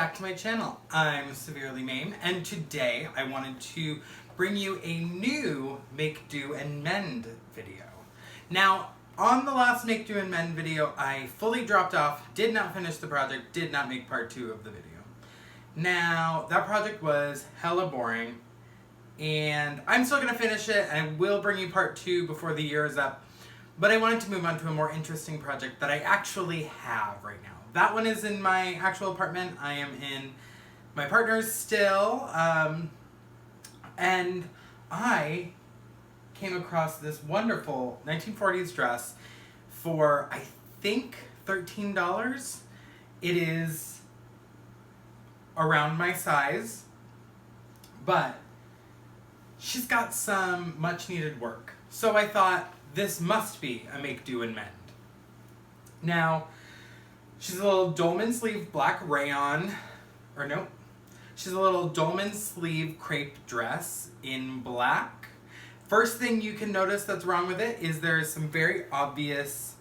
back to my channel. I'm Severely Mame, and today I wanted to bring you a new Make, Do, and Mend video. Now, on the last Make, Do, and Mend video, I fully dropped off, did not finish the project, did not make part 2 of the video. Now, that project was hella boring, and I'm still going to finish it, and I will bring you part 2 before the year is up. But I wanted to move on to a more interesting project that I actually have right now. That one is in my actual apartment. I am in my partner's still. And I came across this wonderful 1940s dress for, I think, $13. It is around my size, but she's got some much needed work. So I thought, this must be a Make, Do, and Mend. Now, she's a little dolman sleeve black rayon, or no, she's a little dolman sleeve crepe dress in black. First thing you can notice that's wrong with it is there is some very obvious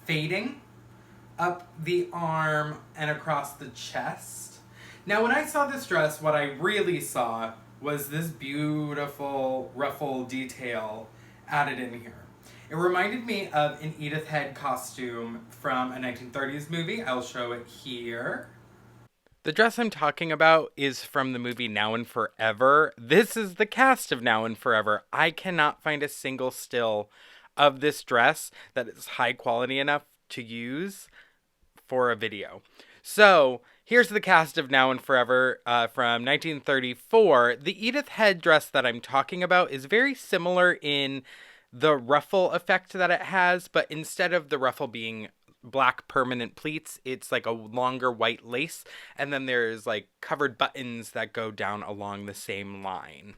fading up the arm and across the chest. Now, when I saw this dress, what I really saw was this beautiful ruffle detail added in here. It reminded me of an Edith Head costume from a 1930s movie. I'll show it here. The dress I'm talking about is from the movie Now and Forever. This is the cast of Now and Forever. I cannot find a single still of this dress that is high quality enough to use for a video. So here's the cast of Now and Forever from 1934. The Edith Head dress that I'm talking about is very similar in the ruffle effect that it has, but instead of the ruffle being black permanent pleats, it's like a longer white lace, and then there's like covered buttons that go down along the same line.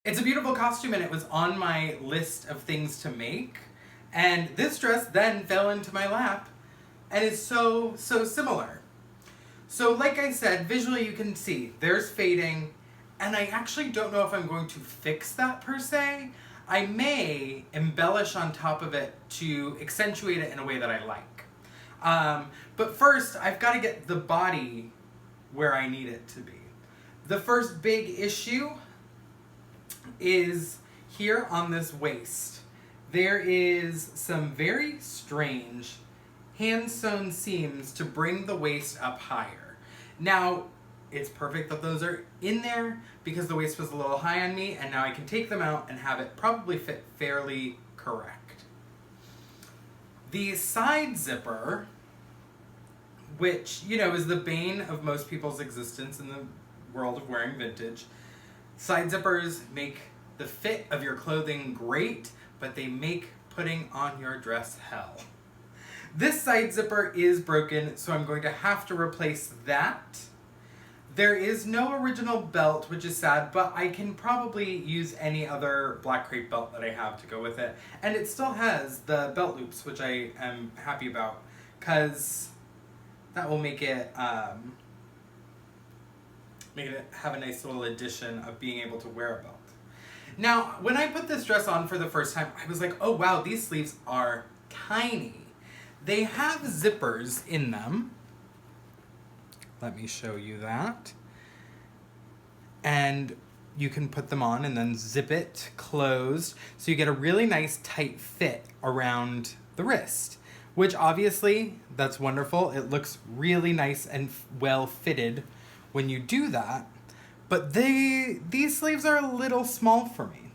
It's a beautiful costume, and it was on my list of things to make, and this dress then fell into my lap, and is so similar. So like I said, visually you can see there's fading, and I actually don't know if I'm going to fix that per se. I may embellish on top of it to accentuate it in a way that I like. But first, I've got to get the body where I need it to be. The first big issue is here on this waist. There is some very strange hand-sewn seams to bring the waist up higher. Now, it's perfect that those are in there because the waist was a little high on me, and now I can take them out and have it probably fit fairly correct. The side zipper, which, you know, is the bane of most people's existence in the world of wearing vintage, side zippers make the fit of your clothing great, but they make putting on your dress hell. This side zipper is broken, so I'm going to have to replace that. There is no original belt, which is sad, but I can probably use any other black crepe belt that I have to go with it. And it still has the belt loops, which I am happy about, because that will make it have a nice little addition of being able to wear a belt. Now, when I put this dress on for the first time, I was like, oh wow, these sleeves are tiny. They have zippers in them. Let me show you that. And you can put them on and then zip it closed. So you get a really nice tight fit around the wrist, which obviously, that's wonderful. It looks really nice and well fitted when you do that. But these sleeves are a little small for me.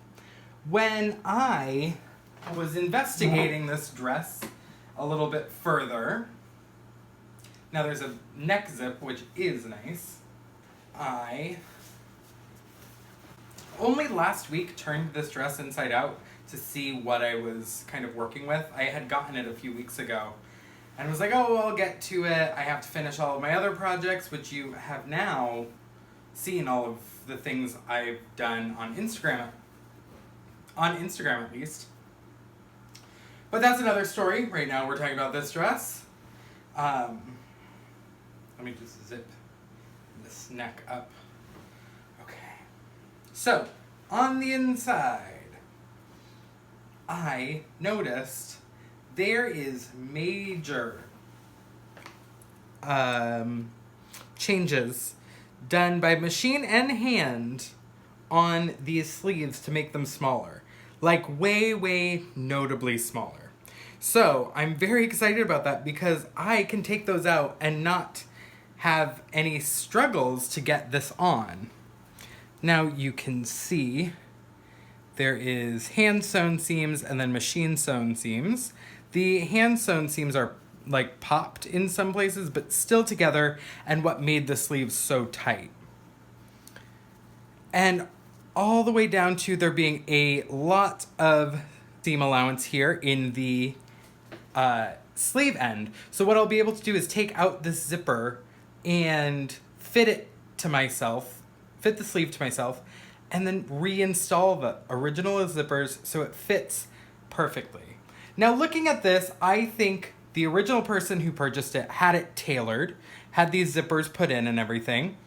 When I was investigating this dress a little bit further, now there's a neck zip, which is nice. I only last week turned this dress inside out to see what I was kind of working with. I had gotten it a few weeks ago and was like, oh, I'll get to it. I have to finish all of my other projects, which you have now seen all of the things I've done on Instagram at least. But that's another story. Right now we're talking about this dress. Let me just zip this neck up. Okay. So, on the inside, I noticed there is major changes done by machine and hand on these sleeves to make them smaller. Like way, way notably smaller. So I'm very excited about that because I can take those out and not have any struggles to get this on. Now you can see there is hand sewn seams and then machine sewn seams. The hand sewn seams are like popped in some places, but still together, and what made the sleeves so tight. And all the way down to there being a lot of seam allowance here in the sleeve end. So what I'll be able to do is take out this zipper and fit the sleeve to myself, and then reinstall the original zippers so it fits perfectly. Now looking at this, I think the original person who purchased it had it tailored, had these zippers put in and everything,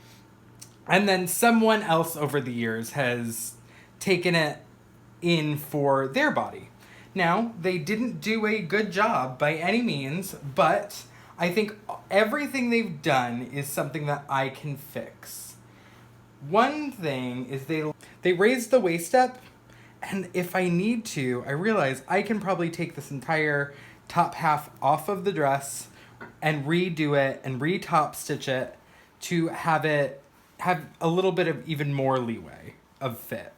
and then someone else over the years has taken it in for their body. Now, they didn't do a good job by any means, but I think everything they've done is something that I can fix. One thing is they raised the waist up, and if I need to, I realize I can probably take this entire top half off of the dress and redo it and re-top stitch it to have a little bit of even more leeway of fit.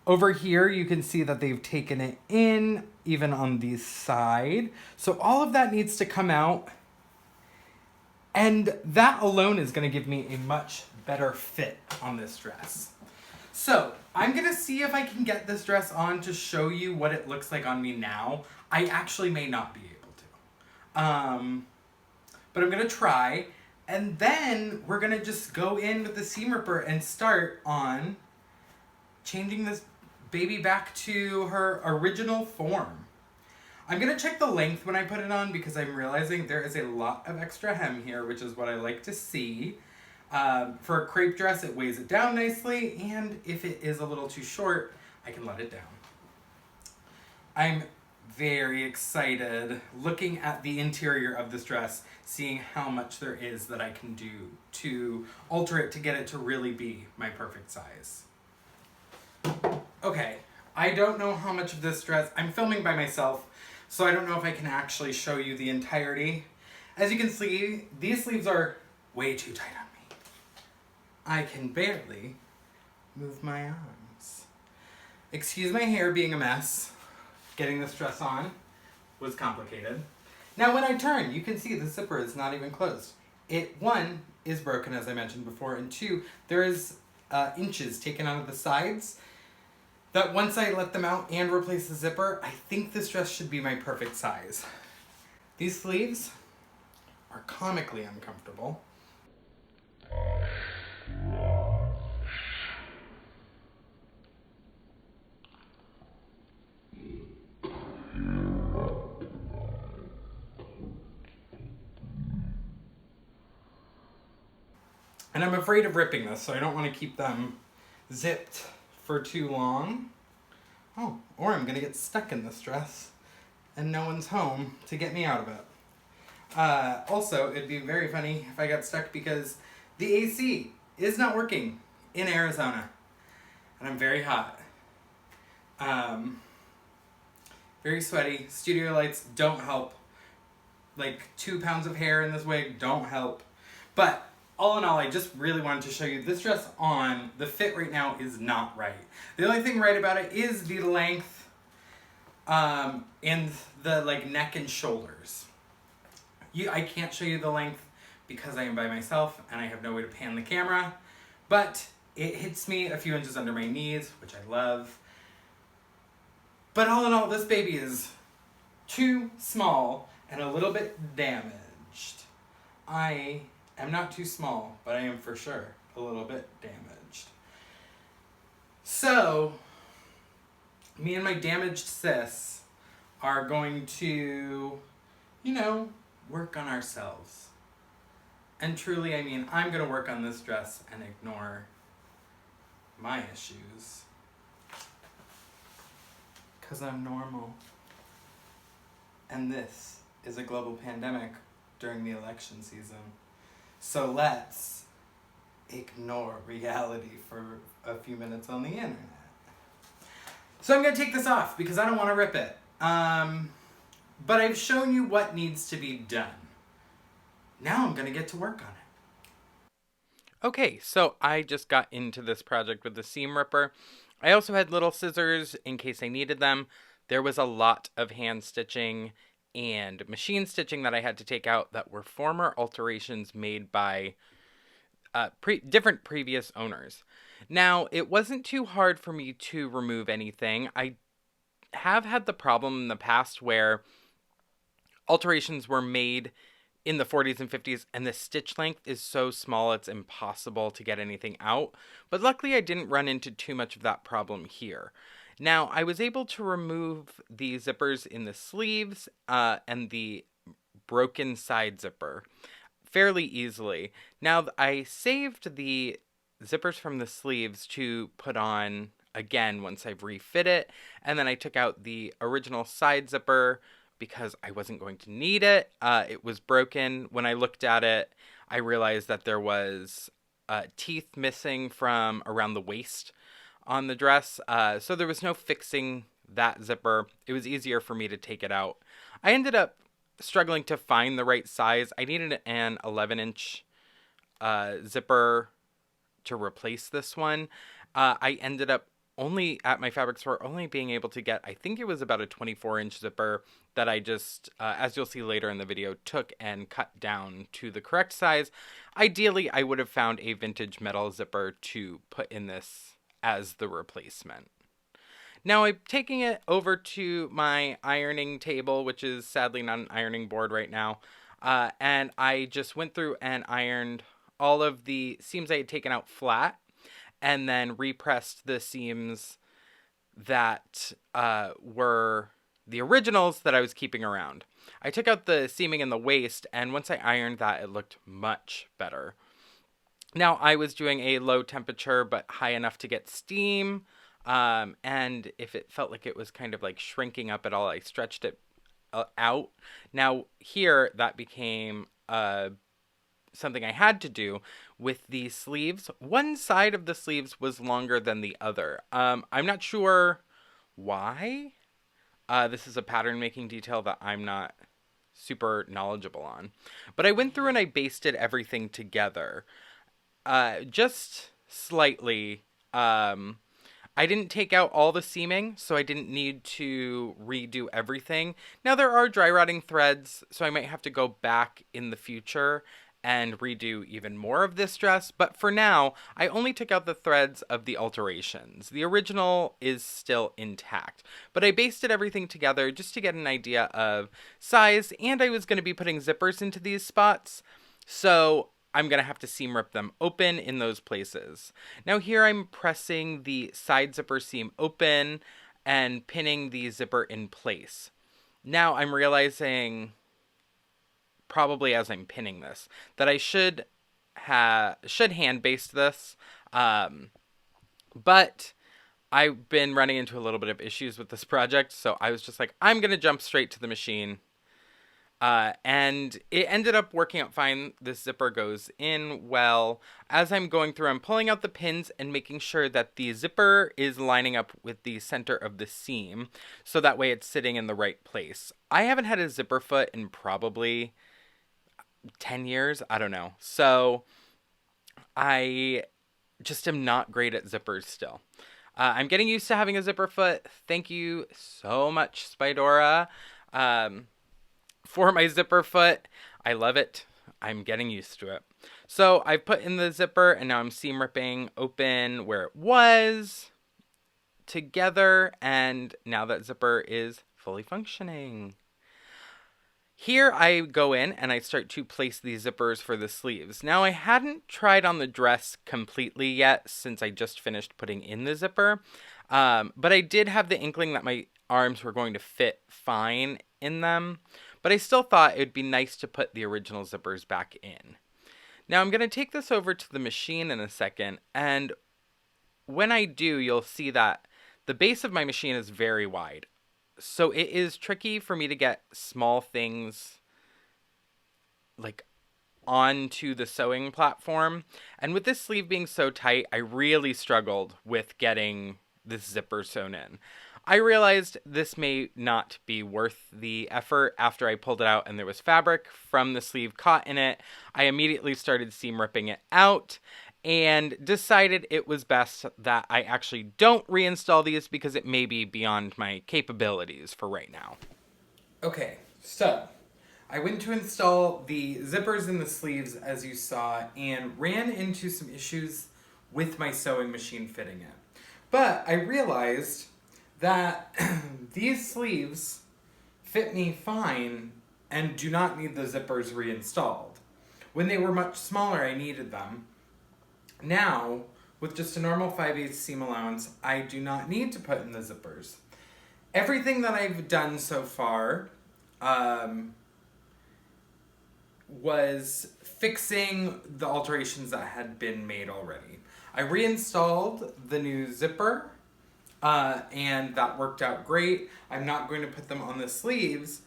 Over here, you can see that they've taken it in, even on the side. So all of that needs to come out. And that alone is going to give me a much better fit on this dress. So I'm going to see if I can get this dress on to show you what it looks like on me now. I actually may not be able to. But I'm going to try. And then we're going to just go in with the seam ripper and start on changing this baby back to her original form. I'm going to check the length when I put it on because I'm realizing there is a lot of extra hem here, which is what I like to see. For a crepe dress, it weighs it down nicely, and if it is a little too short, I can let it down. I'm very excited looking at the interior of this dress, seeing how much there is that I can do to alter it to get it to really be my perfect size. Okay, I don't know how much of this dress, I'm filming by myself, so I don't know if I can actually show you the entirety. As you can see, these sleeves are way too tight on me. I can barely move my arms. Excuse my hair being a mess. Getting this dress on was complicated. Now when I turn, you can see the zipper is not even closed. One, is broken as I mentioned before, and two, there is inches taken out of the sides that once I let them out and replace the zipper, I think this dress should be my perfect size. These sleeves are comically uncomfortable. And I'm afraid of ripping this, so I don't want to keep them zipped for too long. Oh, or I'm going to get stuck in this dress and no one's home to get me out of it. Also, it'd be very funny if I got stuck because the AC is not working in Arizona. And I'm very hot. Very sweaty. Studio lights don't help. Like 2 pounds of hair in this wig don't help. But all in all, I just really wanted to show you this dress on. The fit right now is not right. The only thing right about it is the length and the neck and shoulders. I can't show you the length because I am by myself and I have no way to pan the camera, but it hits me a few inches under my knees, which I love. But all in all, this baby is too small and a little bit damaged. I am not too small, but I am for sure a little bit damaged. So, me and my damaged sis are going to, work on ourselves. And truly, I mean, I'm going to work on this dress and ignore my issues. Because I'm normal. And this is a global pandemic during the election season. So let's ignore reality for a few minutes on the internet. So I'm going to take this off because I don't want to rip it. But I've shown you what needs to be done. Now I'm going to get to work on it. Okay, so I just got into this project with the seam ripper. I also had little scissors in case I needed them. There was a lot of hand stitching and machine stitching that I had to take out that were former alterations made by different previous owners. Now, it wasn't too hard for me to remove anything. I have had the problem in the past where alterations were made in the 40s and 50s, and the stitch length is so small it's impossible to get anything out. But luckily, I didn't run into too much of that problem here. Now, I was able to remove the zippers in the sleeves and the broken side zipper fairly easily. Now, I saved the zippers from the sleeves to put on again once I've refit it, and then I took out the original side zipper because I wasn't going to need it. It was broken. When I looked at it, I realized that there was teeth missing from around the waist on the dress, so there was no fixing that zipper. It was easier for me to take it out. I ended up struggling to find the right size. I needed an 11-inch zipper to replace this one. I ended up only at my fabric store only being able to get, I think it was about a 24-inch zipper that I just, as you'll see later in the video, took and cut down to the correct size. Ideally, I would have found a vintage metal zipper to put in this as the replacement. Now I'm taking it over to my ironing table, which is sadly not an ironing board right now. And I just went through and ironed all of the seams I had taken out flat, and then repressed the seams that were the originals that I was keeping around. I took out the seaming in the waist, and once I ironed that, it looked much better. Now, I was doing a low temperature, but high enough to get steam. And if it felt like it was kind of like shrinking up at all, I stretched it out. Now, here, that became something I had to do with the sleeves. One side of the sleeves was longer than the other. I'm not sure why. This is a pattern making detail that I'm not super knowledgeable on. But I went through and I basted everything together. Just slightly. I didn't take out all the seaming, so I didn't need to redo everything. Now, there are dry rotting threads, so I might have to go back in the future and redo even more of this dress, but for now, I only took out the threads of the alterations. The original is still intact, but I basted everything together just to get an idea of size, and I was going to be putting zippers into these spots, so I'm going to have to seam rip them open in those places. Now here I'm pressing the side zipper seam open and pinning the zipper in place. Now I'm realizing, probably as I'm pinning this, that I should hand baste this, but I've been running into a little bit of issues with this project, so I was just like, I'm going to jump straight to the machine. And it ended up working out fine. This zipper goes in well. As I'm going through, I'm pulling out the pins and making sure that the zipper is lining up with the center of the seam, so that way it's sitting in the right place. I haven't had a zipper foot in probably 10 years. I don't know. So I just am not great at zippers still. I'm getting used to having a zipper foot. Thank you so much, Spidora. For my zipper foot. I love it. I'm getting used to it. So I've put in the zipper and now I'm seam ripping open where it was together, and now that zipper is fully functioning. Here I go in and I start to place these zippers for the sleeves. Now I hadn't tried on the dress completely yet since I just finished putting in the zipper, but I did have the inkling that my arms were going to fit fine in them. But I still thought it would be nice to put the original zippers back in. Now I'm going to take this over to the machine in a second, and when I do, you'll see that the base of my machine is very wide. So it is tricky for me to get small things like onto the sewing platform. And with this sleeve being so tight, I really struggled with getting this zipper sewn in. I realized this may not be worth the effort after I pulled it out and there was fabric from the sleeve caught in it. I immediately started seam ripping it out and decided it was best that I actually don't reinstall these because it may be beyond my capabilities for right now. Okay, so I went to install the zippers in the sleeves, as you saw, and ran into some issues with my sewing machine fitting it. But I realized that these sleeves fit me fine and do not need the zippers reinstalled. When they were much smaller, I needed them. Now, with just a normal 5/8 seam allowance, I do not need to put in the zippers. Everything that I've done so far was fixing the alterations that had been made already. I reinstalled the new zipper, and that worked out great. I'm not going to put them on the sleeves.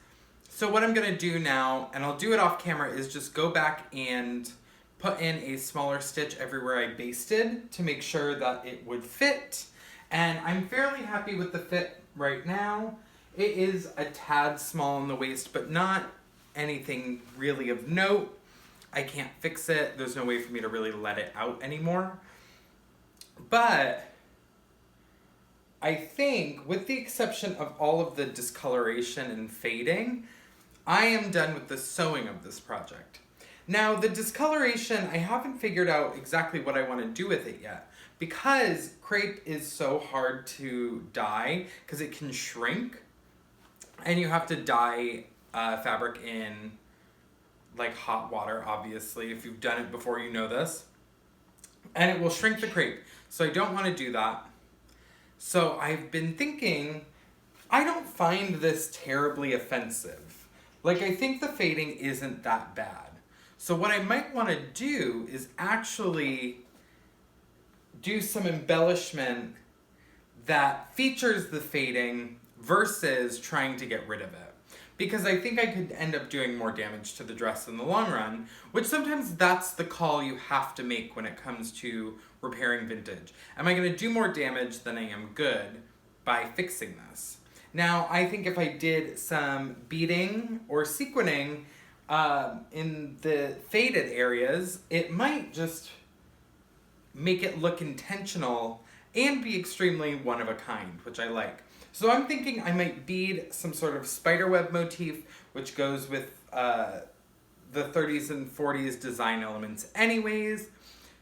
So what I'm going to do now, and I'll do it off camera, is just go back and put in a smaller stitch everywhere I basted to make sure that it would fit. And I'm fairly happy with the fit right now. It is a tad small in the waist, but not anything really of note. I can't fix it. There's no way for me to really let it out anymore. But I think, with the exception of all of the discoloration and fading, I am done with the sewing of this project. Now, the discoloration, I haven't figured out exactly what I want to do with it yet. Because crepe is so hard to dye, because it can shrink, and you have to dye fabric in like hot water, obviously. If you've done it before, you know this. And it will shrink the crepe. So I don't want to do that. So I've been thinking, I don't find this terribly offensive. Like, I think the fading isn't that bad. So what I might want to do is actually do some embellishment that features the fading versus trying to get rid of it. Because I think I could end up doing more damage to the dress in the long run, which sometimes that's the call you have to make when it comes to repairing vintage. Am I going to do more damage than I am good by fixing this? Now, I think if I did some beading or sequining in the faded areas, it might just make it look intentional and be extremely one of a kind, which I like. So I'm thinking I might bead some sort of spiderweb motif, which goes with the 30s and 40s design elements anyways.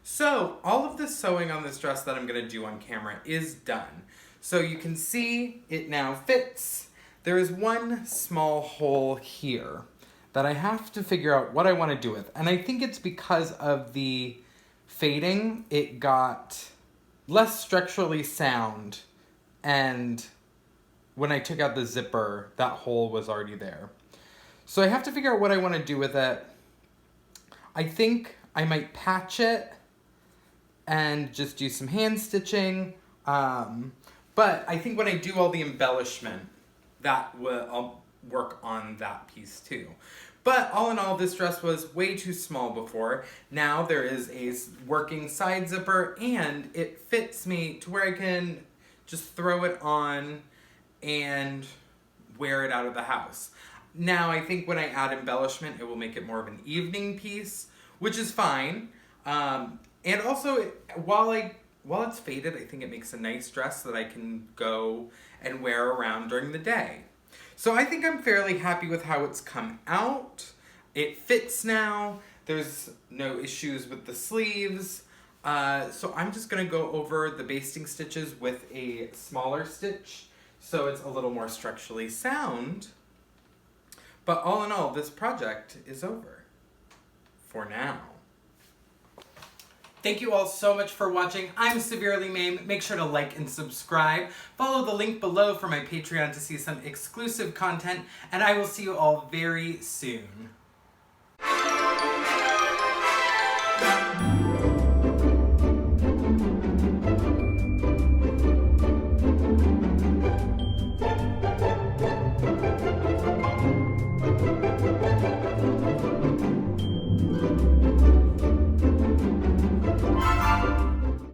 So all of the sewing on this dress that I'm going to do on camera is done. So you can see it now fits. There is one small hole here that I have to figure out what I want to do with. And I think it's because of the fading, it got less structurally sound, and when I took out the zipper, that hole was already there. So I have to figure out what I want to do with it. I think I might patch it and just do some hand stitching. But I think when I do all the embellishment, I'll work on that piece too. But all in all, this dress was way too small before. Now there is a working side zipper, and it fits me to where I can just throw it on and wear it out of the house. Now, I think when I add embellishment, it will make it more of an evening piece, which is fine. And also, while it's faded, I think it makes a nice dress that I can go and wear around during the day. So I think I'm fairly happy with how it's come out. It fits now. There's no issues with the sleeves. So I'm just going to go over the basting stitches with a smaller stitch, so it's a little more structurally sound. But all in all, this project is over. For now. Thank you all so much for watching. I'm Severely Mame. Make sure to like and subscribe. Follow the link below for my Patreon to see some exclusive content, and I will see you all very soon.